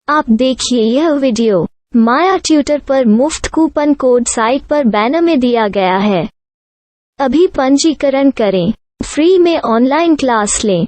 आप देखिए यह वीडियो माया ट्यूटर पर मुफ्त कूपन कोड साइट पर बैनर में दिया गया है। अभी पंजीकरण करें, फ्री में ऑनलाइन क्लास लें।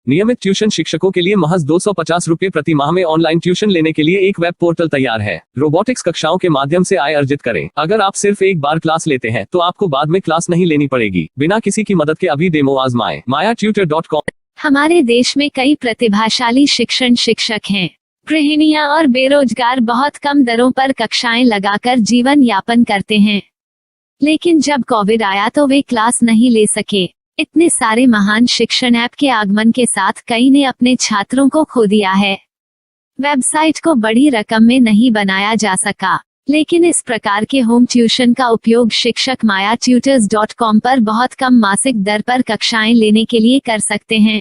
नियमित ट्यूशन शिक्षकों के लिए महज 250 रुपये प्रति माह में ऑनलाइन ट्यूशन लेने के लिए एक वेब पोर्टल तैयार है। रोबोटिक्स कक्षाओं के माध्यम से आय अर्जित करें। अगर आप सिर्फ एक बार क्लास लेते हैं तो आपको बाद में क्लास नहीं लेनी पड़ेगी। बिना किसी की मदद के अभी डेमो आजमाएं। mayatutor.com। हमारे देश में कई प्रतिभाशाली शिक्षक हैं। गृहिणियां और बेरोजगार बहुत कम दरों पर कक्षाएं लगाकर जीवन यापन करते हैं, लेकिन जब कोविड आया तो वे क्लास नहीं ले सके। इतने सारे महान शिक्षण ऐप के आगमन के साथ कई ने अपने छात्रों को खो दिया है। वेबसाइट को बड़ी रकम में नहीं बनाया जा सका, लेकिन इस प्रकार के होम ट्यूशन का उपयोग शिक्षक mayaTutors.com पर बहुत कम मासिक दर पर कक्षाएं लेने के लिए कर सकते हैं।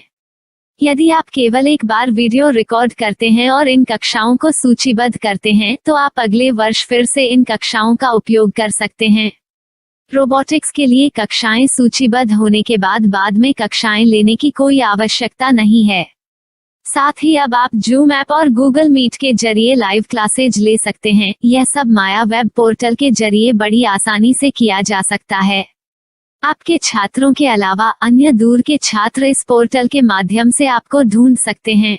यदि आप केवल एक बार वीडियो रिकॉर्ड करते हैं और इन कक्षाओं को सूचीबद्ध करते हैं तो आप अगले वर्ष फिर से इन कक्षाओं का उपयोग कर सकते हैं। रोबोटिक्स के लिए कक्षाएं सूचीबद्ध होने के बाद में कक्षाएं लेने की कोई आवश्यकता नहीं है। साथ ही अब आप जूम ऐप और गूगल मीट के जरिए लाइव क्लासेज ले सकते हैं। यह सब माया वेब पोर्टल के जरिए बड़ी आसानी से किया जा सकता है। आपके छात्रों के अलावा अन्य दूर के छात्र इस पोर्टल के माध्यम से आपको ढूंढ सकते हैं।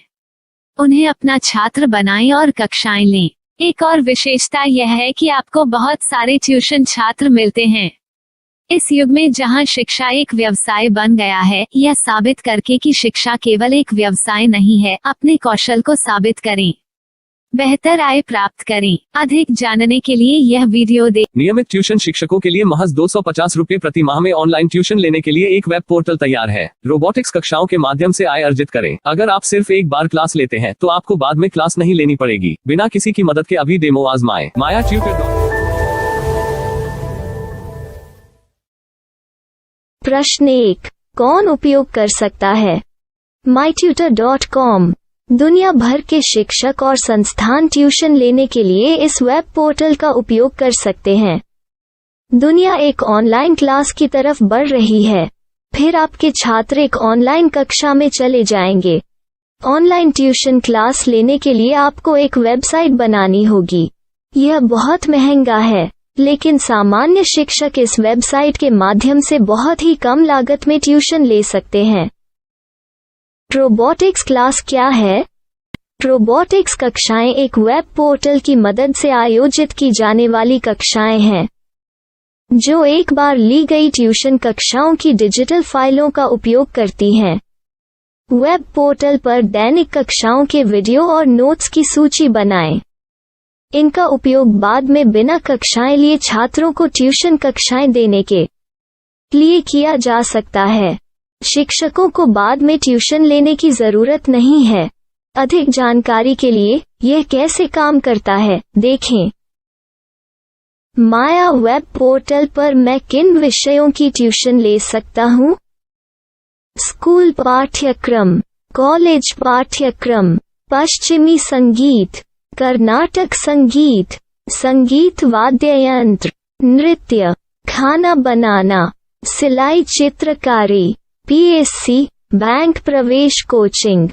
उन्हें अपना छात्र बनाएं और कक्षाएं लें। एक और विशेषता यह है कि आपको बहुत सारे ट्यूशन छात्र मिलते हैं। इस युग में जहां शिक्षा एक व्यवसाय बन गया है, यह साबित करके कि शिक्षा केवल एक व्यवसाय नहीं है, अपने कौशल को साबित करें, बेहतर आय प्राप्त करें। अधिक जानने के लिए यह वीडियो देखें। नियमित ट्यूशन शिक्षकों के लिए महज 250 रुपये प्रति माह में ऑनलाइन ट्यूशन लेने के लिए एक वेब पोर्टल तैयार है। रोबोटिक्स कक्षाओं के माध्यम से आय अर्जित करें। अगर आप सिर्फ एक बार क्लास लेते हैं तो आपको बाद में क्लास नहीं लेनी पड़ेगी। बिना किसी की मदद के अभी डेमो आजमाएं। mayaTutor.com। प्रश्न 1, कौन उपयोग कर सकता है? mytutor.com दुनिया भर के शिक्षक और संस्थान ट्यूशन लेने के लिए इस वेब पोर्टल का उपयोग कर सकते हैं। दुनिया एक ऑनलाइन क्लास की तरफ बढ़ रही है। फिर आपके छात्र एक ऑनलाइन कक्षा में चले जाएंगे। ऑनलाइन ट्यूशन क्लास लेने के लिए आपको एक वेबसाइट बनानी होगी। यह बहुत महंगा है, लेकिन सामान्य शिक्षक इस वेबसाइट के माध्यम से बहुत ही कम लागत में ट्यूशन ले सकते हैं। रोबोटिक्स क्लास क्या है? रोबोटिक्स कक्षाएं एक वेब पोर्टल की मदद से आयोजित की जाने वाली कक्षाएं हैं, जो एक बार ली गई ट्यूशन कक्षाओं की डिजिटल फाइलों का उपयोग करती हैं। वेब पोर्टल पर दैनिक कक्षाओं के वीडियो और नोट्स की सूची बनाएं। इनका उपयोग बाद में बिना कक्षाएं लिए छात्रों को ट्यूशन कक्षाएं देने के लिए किया जा सकता है। शिक्षकों को बाद में ट्यूशन लेने की जरूरत नहीं है। अधिक जानकारी के लिए यह कैसे काम करता है देखें। माया वेब पोर्टल पर मैं किन विषयों की ट्यूशन ले सकता हूँ? स्कूल पाठ्यक्रम, कॉलेज पाठ्यक्रम, पश्चिमी संगीत, कर्नाटक संगीत, संगीत वाद्य यंत्र, नृत्य, खाना बनाना, सिलाई चित्रकारी, PSC, बैंक प्रवेश कोचिंग,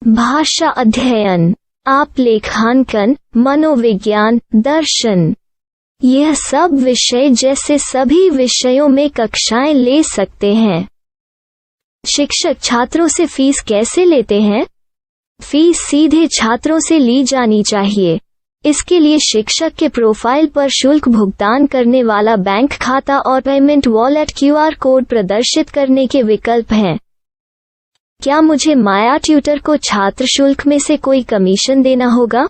भाषा अध्ययन, आप लेखांकन, मनोविज्ञान, दर्शन। यह सब विषय जैसे सभी विषयों में कक्षाएं ले सकते हैं। शिक्षक छात्रों से फीस कैसे लेते हैं? फीस सीधे छात्रों से ली जानी चाहिए। इसके लिए शिक्षक के प्रोफाइल पर शुल्क भुगतान करने वाला बैंक खाता और पेमेंट वॉलेट QR कोड प्रदर्शित करने के विकल्प हैं। क्या मुझे माया ट्यूटर को छात्र शुल्क में से कोई कमीशन देना होगा?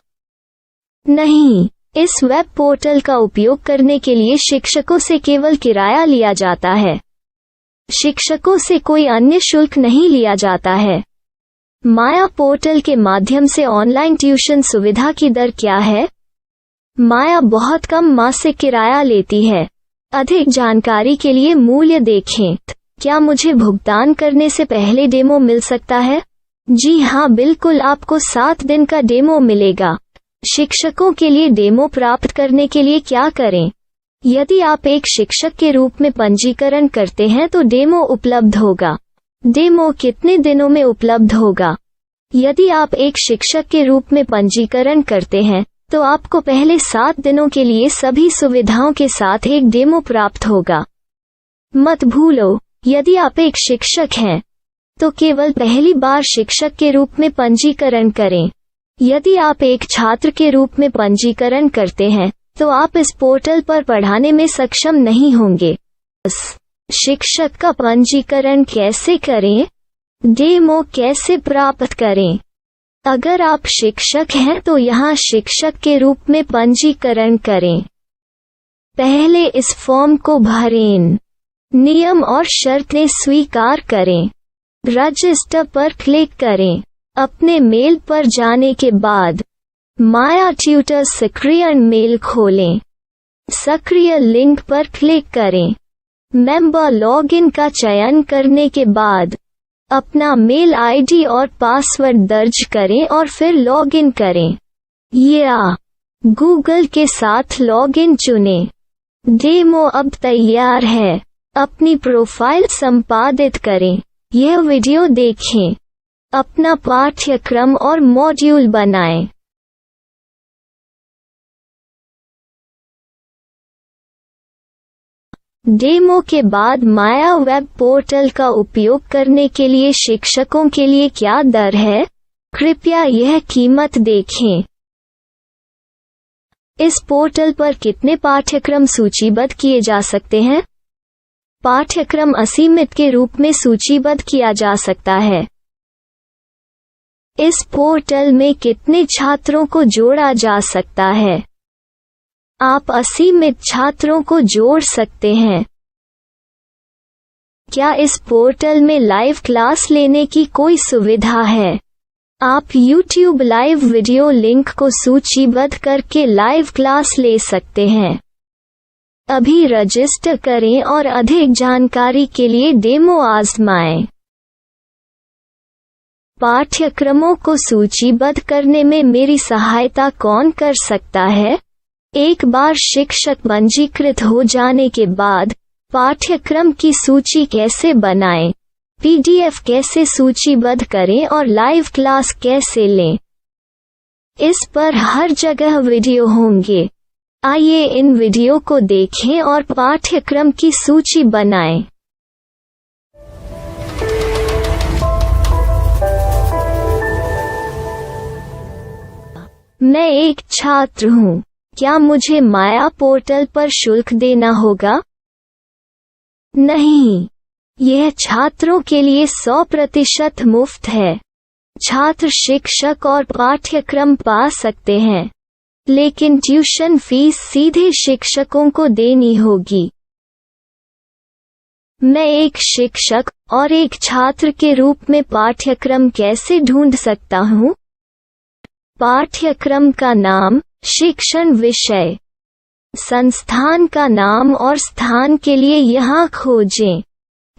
नहीं, इस वेब पोर्टल का उपयोग करने के लिए शिक्षकों से केवल किराया लिया जाता है। शिक्षकों से कोई अन्य शुल्क नहीं लिया जाता है। माया पोर्टल के माध्यम से ऑनलाइन ट्यूशन सुविधा की दर क्या है? माया बहुत कम मासिक किराया लेती है। अधिक जानकारी के लिए मूल्य देखें। क्या मुझे भुगतान करने से पहले डेमो मिल सकता है? जी हाँ, बिल्कुल, आपको 7 दिन का डेमो मिलेगा। शिक्षकों के लिए डेमो प्राप्त करने के लिए क्या करें? यदि आप एक शिक्षक के रूप में पंजीकरण करते हैं तो डेमो उपलब्ध होगा। डेमो कितने दिनों में उपलब्ध होगा? यदि आप एक शिक्षक के रूप में पंजीकरण करते हैं तो आपको पहले 7 दिनों के लिए सभी सुविधाओं के साथ एक डेमो प्राप्त होगा। मत भूलो, यदि आप एक शिक्षक हैं तो केवल पहली बार शिक्षक के रूप में पंजीकरण करें। यदि आप एक छात्र के रूप में पंजीकरण करते हैं तो आप इस पोर्टल पर पढ़ाने में सक्षम नहीं होंगे। शिक्षक का पंजीकरण कैसे करें? डेमो कैसे प्राप्त करें? अगर आप शिक्षक हैं तो यहाँ शिक्षक के रूप में पंजीकरण करें। पहले इस फॉर्म को भरें। नियम और शर्तें स्वीकार करें। रजिस्टर पर क्लिक करें। अपने मेल पर जाने के बाद माया ट्यूटर सक्रिय मेल खोलें। सक्रिय लिंक पर क्लिक करें। मेंबर लॉगिन का चयन करने के बाद अपना मेल आईडी और पासवर्ड दर्ज करें और फिर लॉगिन करें या गूगल के साथ लॉगिन चुनें। डेमो अब तैयार है। अपनी प्रोफाइल संपादित करें। यह वीडियो देखें। अपना पाठ्यक्रम और मॉड्यूल बनाएं। डेमो के बाद माया वेब पोर्टल का उपयोग करने के लिए शिक्षकों के लिए क्या दर है? कृपया यह कीमत देखें। इस पोर्टल पर कितने पाठ्यक्रम सूचीबद्ध किए जा सकते हैं? पाठ्यक्रम असीमित के रूप में सूचीबद्ध किया जा सकता है। इस पोर्टल में कितने छात्रों को जोड़ा जा सकता है? आप असीमित छात्रों को जोड़ सकते हैं। क्या इस पोर्टल में लाइव क्लास लेने की कोई सुविधा है? आप YouTube लाइव वीडियो लिंक को सूचीबद्ध करके लाइव क्लास ले सकते हैं। अभी रजिस्टर करें और अधिक जानकारी के लिए डेमो आजमाएं। पाठ्यक्रमों को सूचीबद्ध करने में मेरी सहायता कौन कर सकता है? एक बार शिक्षक पंजीकृत हो जाने के बाद पाठ्यक्रम की सूची कैसे बनाएं, PDF कैसे सूचीबद्ध करें और लाइव क्लास कैसे लें, इस पर हर जगह वीडियो होंगे। आइए इन वीडियो को देखें और पाठ्यक्रम की सूची बनाएं। मैं एक छात्र हूँ। क्या मुझे माया पोर्टल पर शुल्क देना होगा? नहीं, यह छात्रों के लिए 100% मुफ्त है। छात्र शिक्षक और पाठ्यक्रम पा सकते हैं, लेकिन ट्यूशन फीस सीधे शिक्षकों को देनी होगी। मैं एक शिक्षक और एक छात्र के रूप में पाठ्यक्रम कैसे ढूंढ सकता हूँ? पाठ्यक्रम का नाम, शिक्षण विषय, संस्थान का नाम और स्थान के लिए यहाँ खोजें।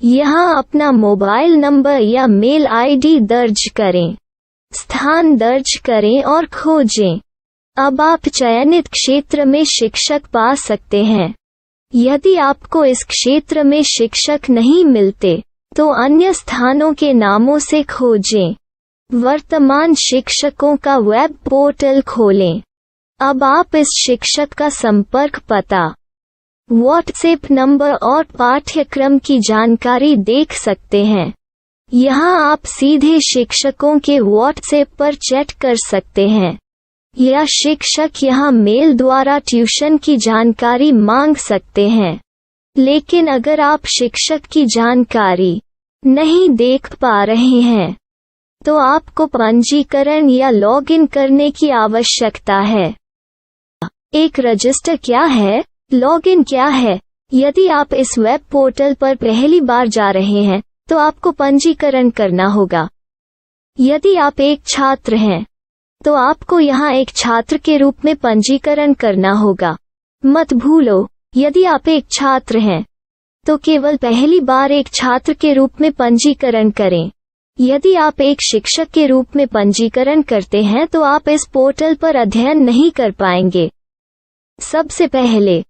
यहाँ अपना मोबाइल नंबर या मेल आईडी दर्ज करें। स्थान दर्ज करें और खोजें। अब आप चयनित क्षेत्र में शिक्षक पा सकते हैं। यदि आपको इस क्षेत्र में शिक्षक नहीं मिलते तो अन्य स्थानों के नामों से खोजें। वर्तमान शिक्षकों का वेब पोर्टल खोलें। अब आप इस शिक्षक का संपर्क पता, व्हाट्सएप नंबर और पाठ्यक्रम की जानकारी देख सकते हैं। यहाँ आप सीधे शिक्षकों के व्हाट्सएप पर चैट कर सकते हैं या शिक्षक यहाँ मेल द्वारा ट्यूशन की जानकारी मांग सकते हैं। लेकिन अगर आप शिक्षक की जानकारी नहीं देख पा रहे हैं तो आपको पंजीकरण या लॉगिन करने की आवश्यकता है। एक रजिस्टर क्या है? लॉगिन क्या है? यदि आप इस वेब पोर्टल पर पहली बार जा रहे हैं तो आपको पंजीकरण करना होगा। यदि आप एक छात्र हैं तो आपको यहाँ एक छात्र के रूप में पंजीकरण करना होगा। मत भूलो, यदि आप एक छात्र हैं तो केवल पहली बार एक छात्र के रूप में पंजीकरण करें। यदि आप एक शिक्षक के रूप में पंजीकरण करते हैं तो आप इस पोर्टल पर अध्ययन नहीं कर पाएंगे। सबसे पहले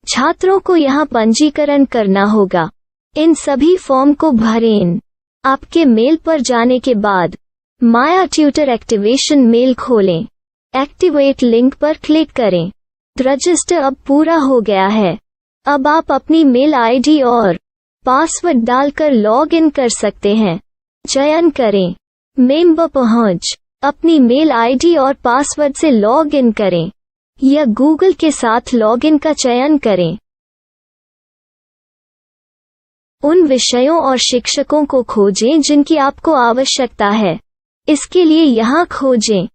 छात्रों को यहाँ पंजीकरण करना होगा। इन सभी फॉर्म को भरें। आपके मेल पर जाने के बाद माया ट्यूटर एक्टिवेशन मेल खोलें। एक्टिवेट लिंक पर क्लिक करें। रजिस्टर अब पूरा हो गया है। अब आप अपनी मेल आईडी और पासवर्ड डालकर लॉग इन कर सकते हैं। चयन करें मेंबर पहुंच। अपनी मेल आईडी और पासवर्ड से लॉग इन करें या गूगल के साथ लॉग इन का चयन करें। उन विषयों और शिक्षकों को खोजें जिनकी आपको आवश्यकता है। इसके लिए यहाँ खोजें।